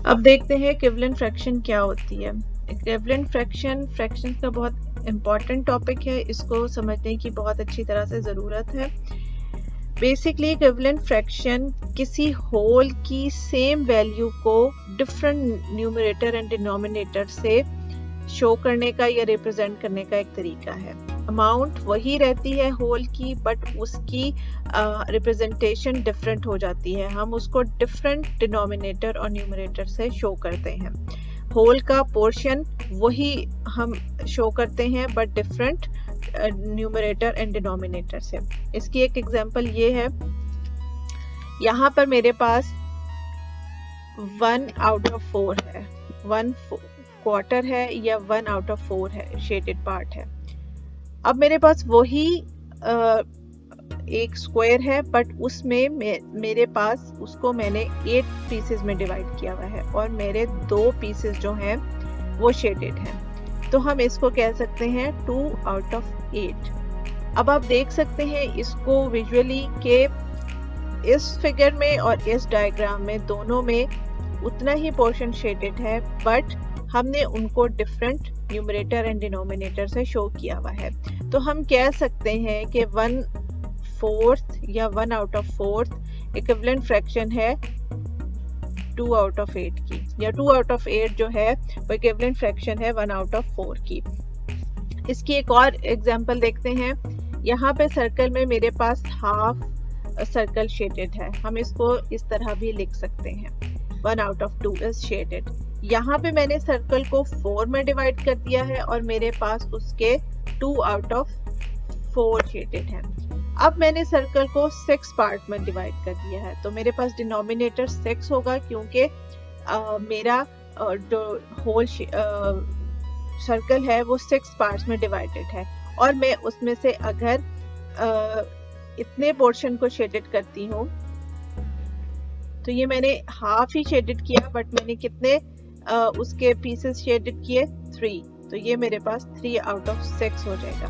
अब देखते हैं इक्विवेलेंट फ्रैक्शन क्या होती है। इक्विवेलेंट फ्रैक्शन का बहुत इम्पॉर्टेंट टॉपिक है, इसको समझने की बहुत अच्छी तरह से ज़रूरत है। बेसिकली इक्विवेलेंट फ्रैक्शन किसी होल की सेम वैल्यू को डिफरेंट न्यूमरेटर एंड डिनोमिनेटर से शो करने का या रिप्रेजेंट करने का एक तरीका है। अमाउंट वही रहती है होल की, बट उसकी रिप्रेजेंटेशन डिफरेंट हो जाती है। हम उसको डिफरेंट डिनोमिनेटर और न्यूमरेटर से शो करते हैं। होल का पोर्शन वही हम शो करते हैं, but different numerator and denominator से। इसकी एक एग्जांपल ये है, यहाँ पर मेरे पास 1 आउट ऑफ 4 है, 1 क्वार्टर है या 1 आउट ऑफ 4 है, शेडेड पार्ट है। अब मेरे पास वही एक स्क्वायर है, बट उसमें मेरे पास उसको मैंने 8 पीसेस में डिवाइड किया हुआ है और मेरे 2 पीसेस जो हैं वो शेडेड हैं। तो हम इसको कह सकते हैं 2 आउट ऑफ 8। अब आप देख सकते हैं इसको विजुअली के इस फिगर में और इस डायग्राम में दोनों में उतना ही पोर्शन शेडेड है, बट हमने उनको डिफरेंट न्यूमरेटर एंड डिनोमिनेटर से शो किया हुआ है। तो हम कह सकते हैं कि 1/4 या 1 आउट ऑफ 4 इक्विवेलेंट फ्रैक्शन है 2 आउट ऑफ 8 की, या 2 आउट ऑफ 8 जो है वो इक्विवेलेंट फ्रैक्शन है 1 आउट ऑफ 4 की। इसकी एक और एग्जांपल देखते हैं। यहाँ पे सर्कल में मेरे पास हाफ सर्कल शेडेड है, हम इसको इस तरह भी लिख सकते हैं 1 आउट ऑफ 2 इज शेडेड। यहाँ पे मैंने सर्कल को 4 में डिवाइड कर दिया है और मेरे पास उसके 2 आउट ऑफ 4 शेडेड हैं। अब मैंने सर्कल को 6 पार्ट में डिवाइड कर दिया है, तो मेरे पास डिनोमिनेटर 6 होगा, क्योंकि मेरा जो होल सर्कल है वो 6 पार्ट्स में डिवाइडेड है। और मैं उसमें से अगर इतने पोर्शन को शेडेड करती हूँ, तो ये मैंने हाफ ही शेडेड किया, बट मैंने कितने उसके पीसेस शेडेड किए 3, तो ये मेरे पास 3 आउट ऑफ 6 हो जाएगा।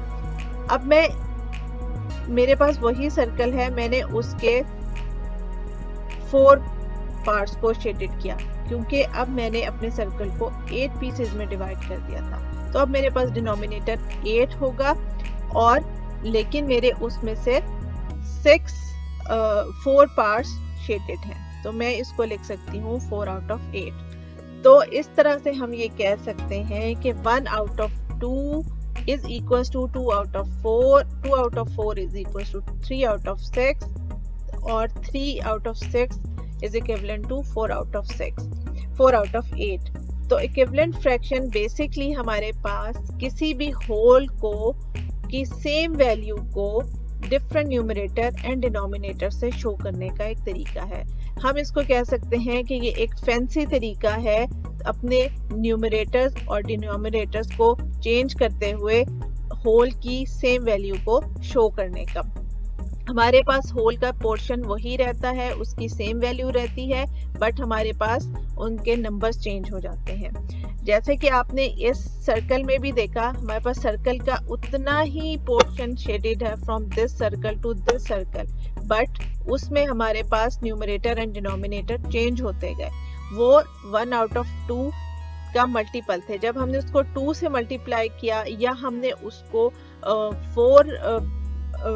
अब मेरे पास वही सर्कल है, मैंने उसके 4 पार्ट्स को शेडेड किया, क्योंकि अब मैंने अपने सर्कल को 8 पीसेस में डिवाइड कर दिया था। तो अब मेरे पास डिनोमिनेटर 8 होगा, और लेकिन मेरे उसमें से 4 पार्ट्स शेडेड हैं, तो मैं इसको लिख सकती हूँ 4 आउट ऑफ 8। तो इस तरह से हम ये कह सकते हैं कि 1 out of 2 is equals to 2 out of 4, 2 out of 4 is equals to 3 out of 6, और 3 out of 6 is equivalent to 4 out of 6, 4 out of 8। तो इक्विवेलेंट फ्रैक्शन बेसिकली हमारे पास किसी भी होल को की सेम वैल्यू को डिफरेंट न्यूमरेटर एंड डिनोमिनेटर से show करने का एक तरीका है। हम इसको कह सकते हैं कि ये एक फैंसी तरीका है अपने न्यूमरेटर्स और डिनोमिनेटर्स को चेंज करते हुए होल की सेम वैल्यू को शो करने का। हमारे पास होल का पोर्शन वही रहता है, उसकी सेम वैल्यू रहती है, बट हमारे पास उनके नंबर्स चेंज हो जाते हैं। जैसे कि आपने इस सर्कल में भी देखा, हमारे पास सर्कल का उतना ही पोर्शन शेडेड है from this circle to this circle, but उसमें हमारे पास न्यूमरेटर एंड डिनोमिनेटर चेंज होते गए। वो 1 आउट ऑफ 2 का मल्टीपल थे। जब हमने उसको 2 से मल्टीप्लाई किया या हमने उसको 4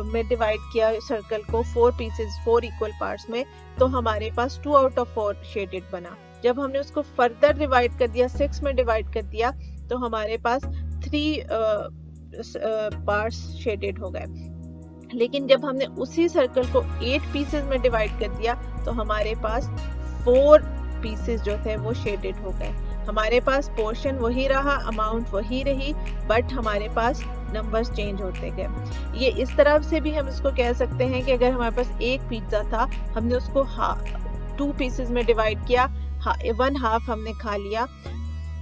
में डिवाइड किया सर्कल को 4 पीसेस 4 इक्वल पार्ट्स में, तो हमारे पास 2 आउट ऑफ 4 शेडेड बना। जब हमने उसको फर्दर डिवाइड कर दिया, 6 में डिवाइड कर दिया, तो हमारे पास 3 पार्ट्स शेडेड हो गए। लेकिन जब हमने उसी सर्कल को 8 पीसेस में डिवाइड कर दिया, तो हमारे पास 4 पीसेस जो थे वो शेडेड हो गए। हमारे पास पोर्शन वही रहा, अमाउंट वही रही, बट हमारे पास नंबर्स चेंज होते गए। ये इस तरह से भी हम इसको कह सकते हैं कि अगर हमारे पास एक पिज्जा था, हमने उसको 2 पीसेस में डिवाइड किया, 1 हाफ हमने खा लिया,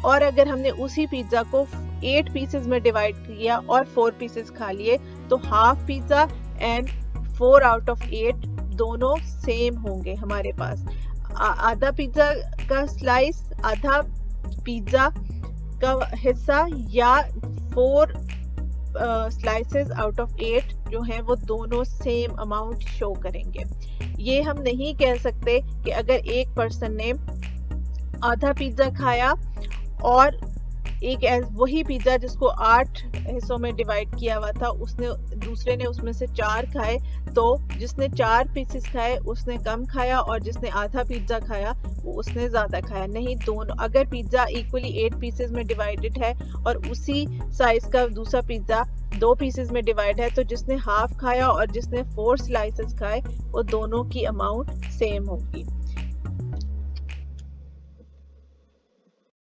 और अगर हमने उसी पिज्जा को 8 पीसेस में डिवाइड किया और 4 पीसेस खा लिए, तो half pizza and 4 out of 8 दोनों सेम होंगे हमारे पास। आधा पिज्जा का स्लाइस, आधा पिज्जा का हिस्सा, या 4 स्लाइसेस आउट ऑफ 8 जो हैं वो दोनों सेम अमाउंट शो करेंगे। ये हम नहीं कह सकते कि अगर एक पर्सन ने आधा पिज्जा खाया और एक वही पिज्जा जिसको 8 हिस्सों में डिवाइड किया हुआ था, उसने दूसरे ने उसमें से 4 खाए, तो जिसने 4 पीसेस खाए उसने कम खाया और जिसने आधा पिज्जा खाया वो उसने ज्यादा खाया। नहीं, दोनों अगर पिज्जा इक्वली 8 पीसेस में डिवाइडेड है और उसी साइज का दूसरा पिज्जा 2 पीसेस में डिवाइड है, तो जिसने हाफ खाया और जिसने 4 स्लाइसेस खाए वो दोनों की अमाउंट सेम होगी।